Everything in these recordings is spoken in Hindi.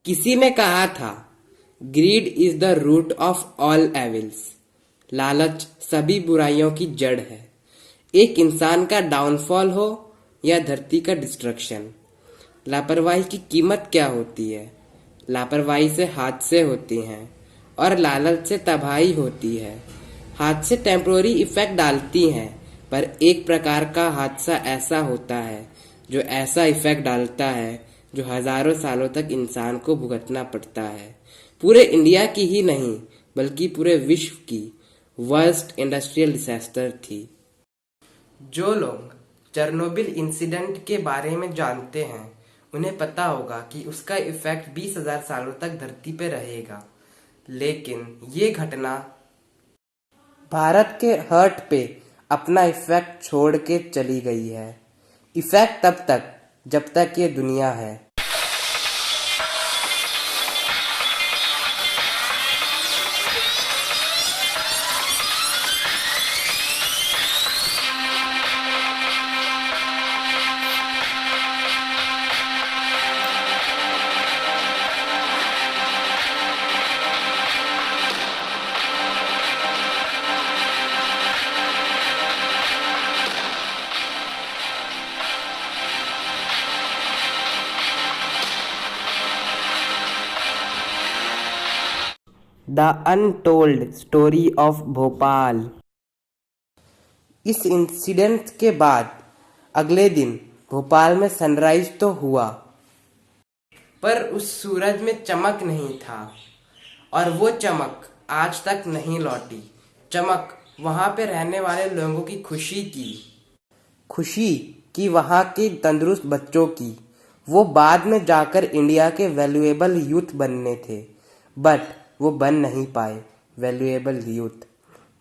किसी ने कहा था, greed is the root of all evils. लालच सभी बुराइयों की जड़ है। एक इंसान का डाउनफॉल हो या धरती का डिस्ट्रक्शन, लापरवाही की कीमत क्या होती है? लापरवाही से हादसे होती हैं और लालच से तबाही होती है। हादसे टेम्पोररी इफेक्ट डालती हैं, पर एक प्रकार का हादसा ऐसा होता है जो ऐसा इफेक्ट डालता है जो हजारों सालों तक इंसान को भुगतना पड़ता है। पूरे इंडिया की ही नहीं बल्कि पूरे विश्व की वर्स्ट इंडस्ट्रियल डिजास्टर थी। जो लोग चेरनोबिल इंसिडेंट के बारे में जानते हैं उन्हें पता होगा कि उसका इफेक्ट 20,000 सालों तक धरती पे रहेगा। लेकिन ये घटना भारत के हर्ट पे अपना इफेक्ट छोड़ के चली गई है। इफेक्ट तब तक जब तक ये दुनिया है। The untold story of Bhopal. इस इंसिडेंट के बाद अगले दिन भोपाल में सनराइज तो हुआ, पर उस सूरज में चमक नहीं था और वो चमक आज तक नहीं लौटी। चमक वहां पे रहने वाले लोगों की खुशी की वहां के तंदुरुस्त बच्चों की। वो बाद में जाकर इंडिया के वैल्यूएबल यूथ बनने थे, बट वो बन नहीं पाए valuable youth.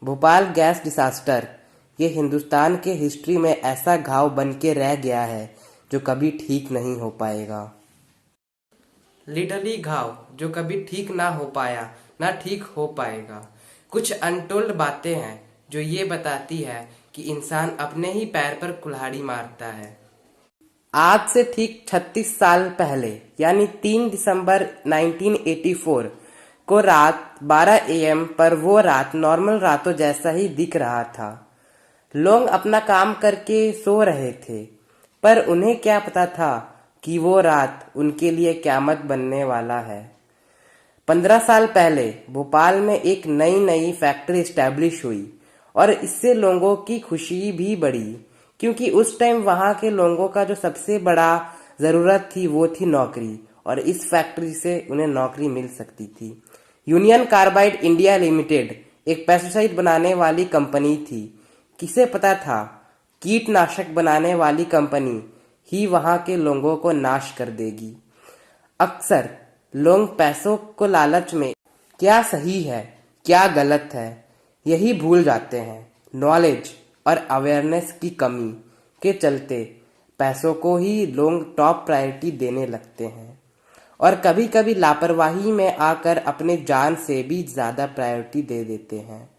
Bhopal gas disaster ये हिंदुस्तान के हिस्ट्री में ऐसा घाव बन के रह गया है जो कभी ठीक नहीं हो पाएगा। लिटरली घाव जो कभी ठीक ना हो पाया ना ठीक हो पाएगा। कुछ अनटोल्ड बातें हैं जो ये बताती है कि इंसान अपने ही पैर पर कुल्हाड़ी मारता है। आज से ठीक 36 साल पहले यानी 3 दिसंबर 1984 को रात 12 AM पर वो रात नॉर्मल रातों जैसा ही दिख रहा था। लोग अपना काम करके सो रहे थे, पर उन्हें क्या पता था कि वो रात उनके लिए क़यामत बनने वाला है। 15 साल पहले भोपाल में एक नई फैक्ट्री एस्टैब्लिश हुई और इससे लोगों की खुशी भी बढ़ी, क्योंकि उस टाइम वहाँ के लोगों का जो सबसे बड़ा ज़रूरत थी वो थी नौकरी, और इस फैक्ट्री से उन्हें नौकरी मिल सकती थी। यूनियन कार्बाइड इंडिया लिमिटेड एक पेस्टिसाइड बनाने वाली कंपनी थी। किसे पता था कीटनाशक बनाने वाली कंपनी ही वहाँ के लोगों को नाश कर देगी। अक्सर लोग पैसों को लालच में क्या सही है क्या गलत है यही भूल जाते हैं। नॉलेज और अवेयरनेस की कमी के चलते पैसों को ही लोग टॉप प्रायोरिटी देने लगते हैं और कभी कभी लापरवाही में आकर अपने जान से भी ज़्यादा प्रायोरिटी दे देते हैं।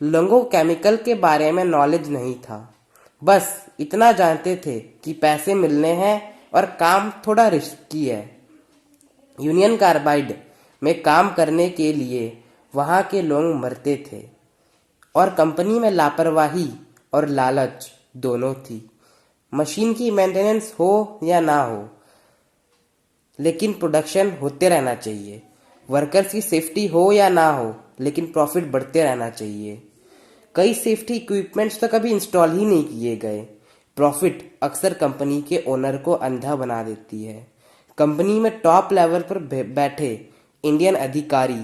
लोगों को केमिकल के बारे में नॉलेज नहीं था, बस इतना जानते थे कि पैसे मिलने हैं और काम थोड़ा रिस्की है। यूनियन कार्बाइड में काम करने के लिए वहाँ के लोग मरते थे और कंपनी में लापरवाही और लालच दोनों थी। मशीन की मेंटेनेंस हो या ना हो, लेकिन प्रोडक्शन होते रहना चाहिए। वर्कर्स की सेफ्टी हो या ना हो, लेकिन प्रॉफिट बढ़ते रहना चाहिए। कई सेफ्टी इक्विपमेंट्स तो कभी इंस्टॉल ही नहीं किए गए। प्रॉफिट अक्सर कंपनी के ओनर को अंधा बना देती है। कंपनी में टॉप लेवल पर बैठे इंडियन अधिकारी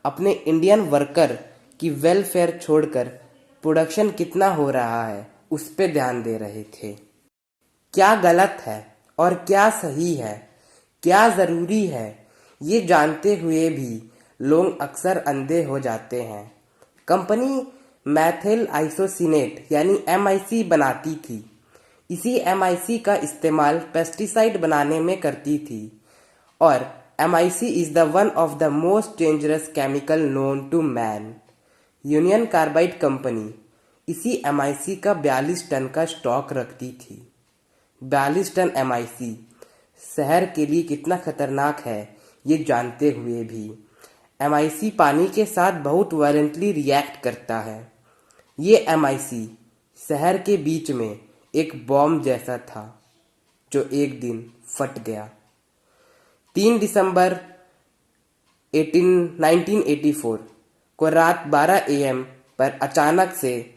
अपने इंडियन वर्कर की वेलफेयर छोड़कर प्रोडक्शन कितना हो रहा है उस पर ध्यान दे रहे थे। क्या गलत है और क्या सही है, क्या ज़रूरी है, ये जानते हुए भी लोग अक्सर अंधे हो जाते हैं। कंपनी मैथिल आइसोसिनेट यानी MIC बनाती थी। इसी MIC का इस्तेमाल पेस्टिसाइड बनाने में करती थी और MIC is the one of the most dangerous chemical known to man. Union Carbide company इसी MIC का 42 टन का स्टॉक रखती थी। 42 टन MIC शहर के लिए कितना खतरनाक है ये जानते हुए भी MIC पानी के साथ बहुत वायलेंटली रिएक्ट करता है। ये MIC शहर के बीच में एक बॉम्ब जैसा था जो एक दिन फट गया। 3 दिसंबर 1984 को रात 12 AM पर अचानक से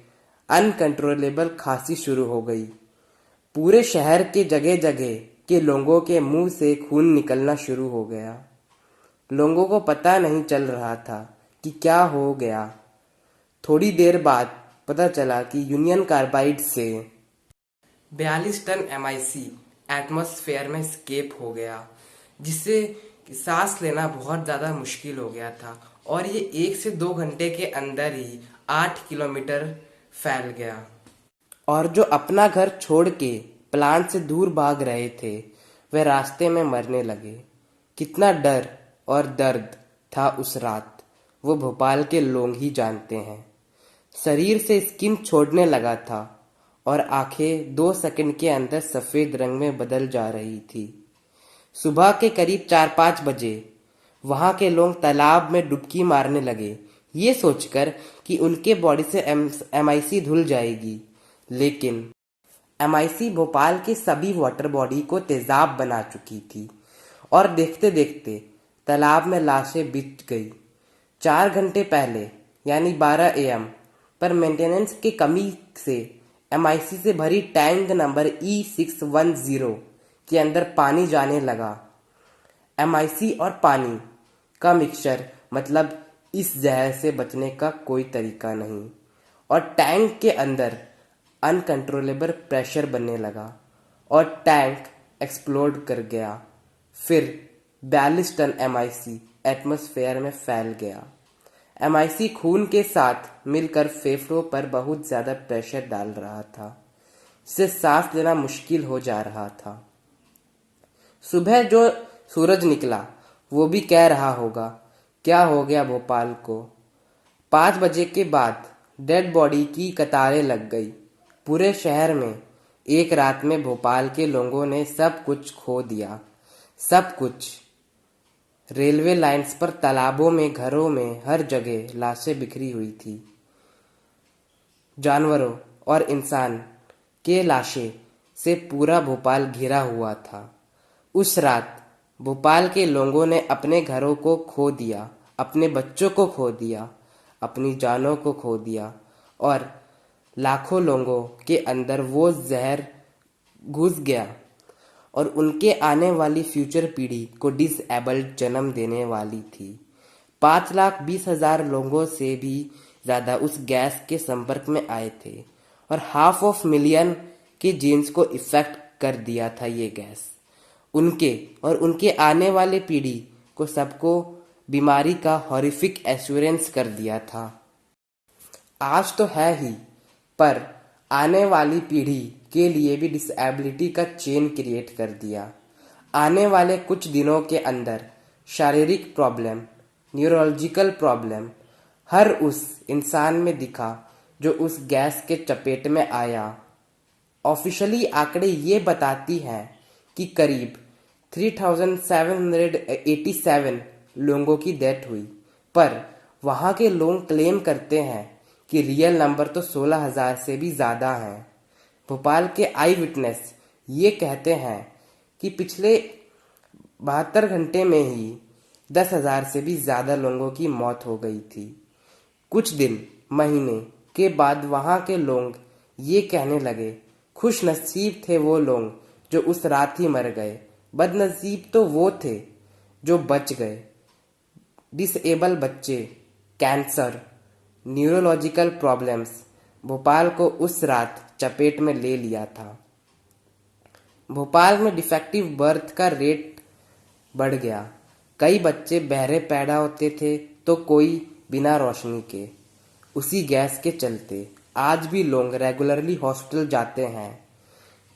अनकंट्रोलेबल खांसी शुरू हो गई। पूरे शहर के जगह जगह के लोगों के मुंह से खून निकलना शुरू हो गया। लोगों को पता नहीं चल रहा था कि क्या हो गया। थोड़ी देर बाद पता चला कि यूनियन कार्बाइड से 42 टन MIC एटमॉस्फेयर में स्केप हो गया, जिससे सांस लेना बहुत ज़्यादा मुश्किल हो गया था और ये 1 से 2 घंटे के अंदर ही 8 किलोमीटर फैल गया। और जो अपना घर छोड़ के प्लांट से दूर भाग रहे थे वे रास्ते में मरने लगे। कितना डर और दर्द था उस रात, वो भोपाल के लोग ही जानते हैं। शरीर से स्किन छोड़ने लगा था और आंखें 2 सेकंड के अंदर सफ़ेद रंग में बदल जा रही थी। सुबह के करीब 4-5 बजे वहाँ के लोग तालाब में डुबकी मारने लगे, ये सोचकर कि उनके बॉडी से MIC धुल जाएगी। लेकिन MIC भोपाल के सभी वाटर बॉडी को तेजाब बना चुकी थी और देखते देखते तालाब में लाशें बिछ गई। 4 घंटे पहले यानी 12 AM पर मेंटेनेंस की कमी से MIC से भरी टैंक नंबर E610 के अंदर पानी जाने लगा। MIC और पानी का मिक्सचर, मतलब इस जहर से बचने का कोई तरीका नहीं, और टैंक के अंदर अनकंट्रोलेबल प्रेशर बनने लगा और टैंक एक्सप्लोड कर गया। फिर 42 टन MIC एटमॉस्फेयर में फैल गया। MIC खून के साथ मिलकर फेफड़ों पर बहुत ज़्यादा प्रेशर डाल रहा था, जिससे सांस लेना मुश्किल हो जा रहा था। सुबह जो सूरज निकला वो भी कह रहा होगा क्या हो गया भोपाल को। 5 बजे के बाद डेड बॉडी की कतारें लग गई। पूरे शहर में एक रात में भोपाल के लोगों ने सब कुछ खो दिया, सब कुछ। रेलवे लाइंस पर, तालाबों में, घरों में, हर जगह लाशें बिखरी हुई थी। जानवरों और इंसान के लाशें से पूरा भोपाल घिरा हुआ था। उस रात भोपाल के लोगों ने अपने घरों को खो दिया, अपने बच्चों को खो दिया, अपनी जानों को खो दिया और लाखों लोगों के अंदर वो जहर घुस गया और उनके आने वाली फ्यूचर पीढ़ी को डिसेबल्ड जन्म देने वाली थी। 5,20,000 लोगों से भी ज़्यादा उस गैस के संपर्क में आए थे और 500,000 के जीन्स को इफेक्ट कर दिया था ये गैस। उनके और उनके आने वाले पीढ़ी को सबको बीमारी का हॉरिफिक एश्योरेंस कर दिया था। आज तो है ही, पर आने वाली पीढ़ी के लिए भी डिसेबिलिटी का चेन क्रिएट कर दिया। आने वाले कुछ दिनों के अंदर शारीरिक प्रॉब्लम, न्यूरोलॉजिकल प्रॉब्लम हर उस इंसान में दिखा जो उस गैस के चपेट में आया। ऑफिशियली आंकड़े ये बताती हैं कि करीब 3,787 लोगों की डेथ हुई, पर वहाँ के लोग क्लेम करते हैं कि रियल नंबर तो 16,000 से भी ज़्यादा हैं। भोपाल के आई विटनेस ये कहते हैं कि पिछले 72 घंटे में ही 10,000 से भी ज़्यादा लोगों की मौत हो गई थी। कुछ दिन, महीने के बाद वहाँ के लोग ये कहने लगे, खुश नसीब थे वो लोग जो उस रात ही मर गए, बदनसीब तो वो थे जो बच गए। डिसेबल बच्चे, कैंसर, न्यूरोलॉजिकल प्रॉब्लम्स भोपाल को उस रात चपेट में ले लिया था। भोपाल में डिफेक्टिव बर्थ का रेट बढ़ गया। कई बच्चे बहरे पैदा होते थे तो कोई बिना रोशनी के। उसी गैस के चलते आज भी लोग रेगुलरली हॉस्पिटल जाते हैं।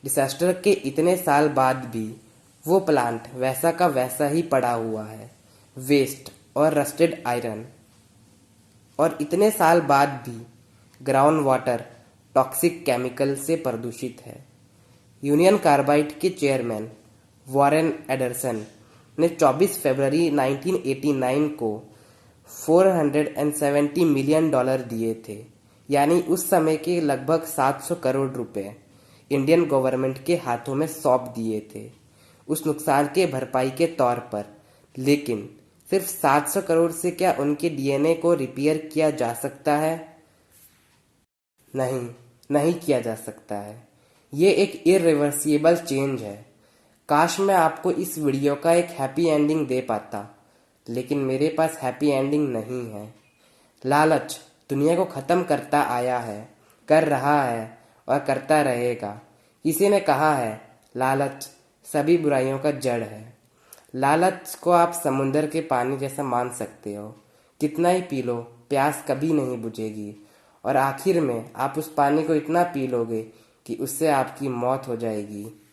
डिजास्टर के इतने साल बाद भी वो प्लांट वैसा का वैसा ही पड़ा हुआ है, वेस्ट और रस्टेड आयरन। और इतने साल बाद भी ग्राउंड वाटर टॉक्सिक केमिकल से प्रदूषित है। यूनियन कार्बाइड के चेयरमैन वॉरेन एडरसन ने 24 फरवरी 1989 को $470 मिलियन दिए थे, यानी उस समय के लगभग 700 करोड़ रुपए इंडियन गवर्नमेंट के हाथों में सौंप दिए थे उस नुकसान के भरपाई के तौर पर। लेकिन सिर्फ 700 करोड़ से क्या उनके डीएनए को रिपेयर किया जा सकता है? नहीं, नहीं किया जा सकता है। ये एक इरिवर्सिबल चेंज है। काश मैं आपको इस वीडियो का एक हैप्पी एंडिंग दे पाता, लेकिन मेरे पास हैप्पी एंडिंग नहीं है। लालच दुनिया को ख़त्म करता आया है, कर रहा है और करता रहेगा। किसी ने कहा है, लालच सभी बुराइयों का जड़ है। लालच को आप समुंदर के पानी जैसा मान सकते हो। कितना ही पी लो, प्यास कभी नहीं बुझेगी और आखिर में आप उस पानी को इतना पी लोगे कि उससे आपकी मौत हो जाएगी।